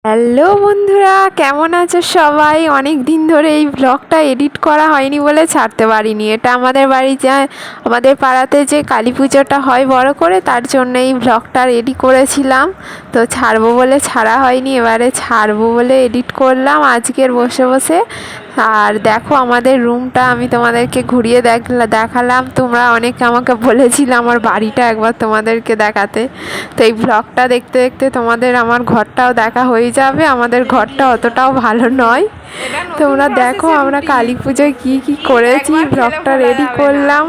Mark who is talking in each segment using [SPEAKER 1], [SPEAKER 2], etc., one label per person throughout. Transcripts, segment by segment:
[SPEAKER 1] Hello বন্ধুরা, কেমন আছো সবাই? অনেক দিন ধরে এই ব্লগটা এডিট করা হয়নি বলে ছাড়তে পারিনি। এটা আমাদের বাড়িতে আমাদের পাড়াতে যে কালী পুজোটা হয় বড় করে, তার জন্য এই ব্লগটা রেডি করেছিলাম। তো ছাড়বো বলে ছাড়া হয়নি, এবারে ছাড়বো বলে এডিট করলাম আজকের বসে বসে। আর দেখো আমাদের রুমটা আমি তোমাদেরকে ঘুরিয়ে দেখালাম। তোমরা অনেকে আমাকে বলেছিলে আমার বাড়িটা একবার তোমাদেরকে দেখাতে। তো এই ব্লগটা দেখতে দেখতে তোমাদের আমার ঘরটাও দেখা হয়ে যাবে। আমাদের ঘরটা অতটাও ভালো নয়। তোমরা দেখো আমরা কালী পুজোয় কী কী করেছি, ব্লগটা রেডি করলাম।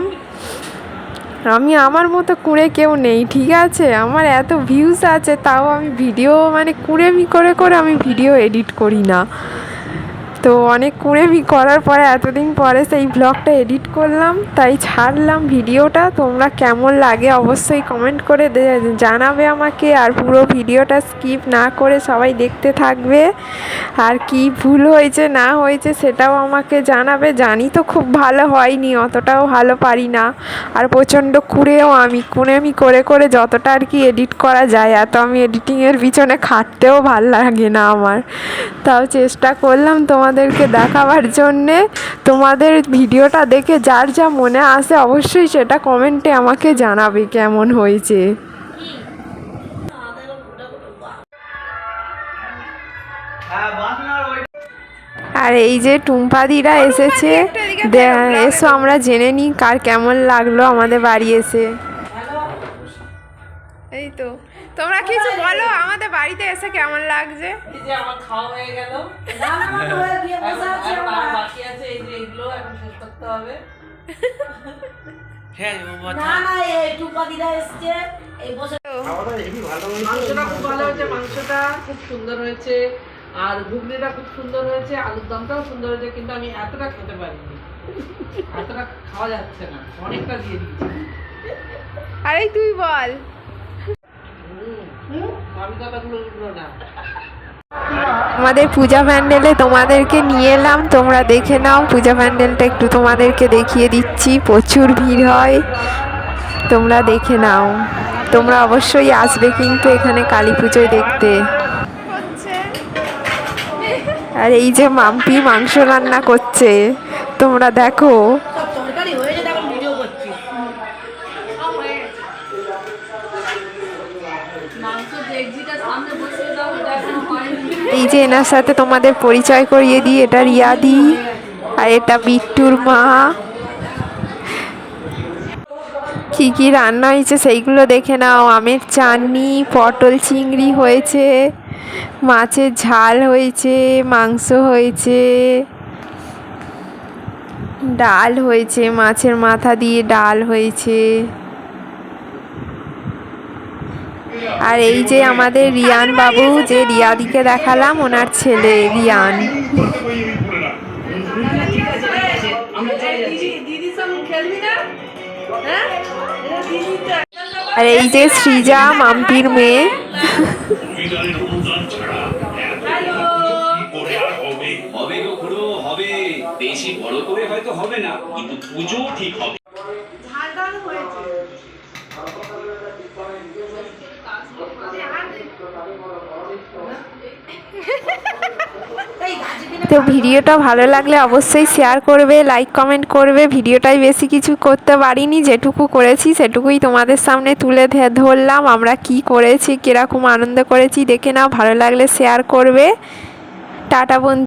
[SPEAKER 1] আমি আমার মতো কুঁড়ে কেউ নেই, ঠিক আছে? আমার এত ভিউজ আছে, তাও আমি ভিডিও কুঁড়েমি করে করে আমি ভিডিও এডিট করি না। তো অনেক কুঁড়েমি করার পরে এতদিন পরে সেই ব্লগটা এডিট করলাম, তাই ছাড়লাম ভিডিওটা। তোমরা কেমন লাগে অবশ্যই কমেন্ট করে জানাবে আমাকে। আর পুরো ভিডিওটা স্কিপ না করে সবাই দেখতে থাকবে। আর কি ভুল হয়েছে না হয়েছে সেটাও আমাকে জানাবে। জানি তো খুব ভালো হয়নি, অতটাও ভালো পারি না। আর প্রচণ্ড কুঁড়েমি করে করে যতটা আর কি এডিট করা যায়, এত আমি এডিটিংয়ের পিছনে খাটতেও ভাল লাগে না আমার। তাও চেষ্টা করলাম তোমাদেরকে দেখাবার জন্যে। তোমাদের ভিডিওটা দেখে যার যা মনে আসে অবশ্যই সেটা কমেন্টে আমাকে জানাবে কেমন হয়েছে। আর এই যে টুম্পাদিরা এসেছে, এসো আমরা জেনে নিই কার কেমন লাগলো আমাদের বাড়ি এসে। এই তো তোমরা কিছু বলো, আমাদের বাড়িতে এসে কেমন লাগছে?
[SPEAKER 2] এই যে আমার খাওয়া হয়ে গেল, বাকি আছে এই যে এগুলো এখন শেষ করতে হবে। মাংসটা খুব ভালো হয়েছে, মাংসটা খুব সুন্দর হয়েছে, আর ঘুগনিটা খুব সুন্দর হয়েছে, আলুর দমটাও সুন্দর হয়েছে। কিন্তু আমি এতটা খেতে পারিনি, এতটা খাওয়া যাচ্ছে না, অনেকটা দিয়ে দিয়েছি।
[SPEAKER 1] আরে তুই বল।
[SPEAKER 2] আমি কথাগুলো উঠলো না।
[SPEAKER 1] আমাদের পূজা প্যান্ডেলে তোমাদেরকে নিয়ে এলাম, তোমরা দেখে নাও। পূজা প্যান্ডেলটা একটু তোমাদেরকে দেখিয়ে দিচ্ছি, প্রচুর ভিড় হয়, তোমরা দেখে নাও। তোমরা অবশ্যই আসবে কিন্তু এখানে কালী পুজোয় দেখতে। আর এই যে মাম্পি মাংস রান্না করছে, তোমরা দেখো। এই যে এনার সাথে তোমাদের পরিচয় করিয়ে দিই, এটা রিয়াদি আর এটা বিট্টুর মা। কী কী রান্না হয়েছে সেইগুলো দেখে নাও। আমের চাটনি, পটল চিংড়ি হয়েছে, মাছের ঝাল হয়েছে, মাংস হয়েছে, ডাল হয়েছে, মাছের মাথা দিয়ে ডাল হয়েছে। আর এই যে আমাদের রিয়ান বাবু, যে রিয়াদিকে দেখালাম, ওনার ছেলে রিয়ান। আর এই যে সৃজা, মাম্পির মেয়ে।
[SPEAKER 3] বেশি বড় করে হয়তো হবে না, কিন্তু পুজো ঠিক হবে।
[SPEAKER 1] তো ভিডিওটা ভালো লাগলে অবশ্যই শেয়ার করবে, লাইক কমেন্ট করবে। ভিডিওটাই বেশি কিছু করতে পারিনি, যেটুকু করেছি সেটুকুই তোমাদের সামনে তুলে ধরলাম। আমরা কি করেছি, কীরকম আনন্দ করেছি দেখে নাও। ভালো লাগলে শেয়ার করবে। টাটা বন্ধু।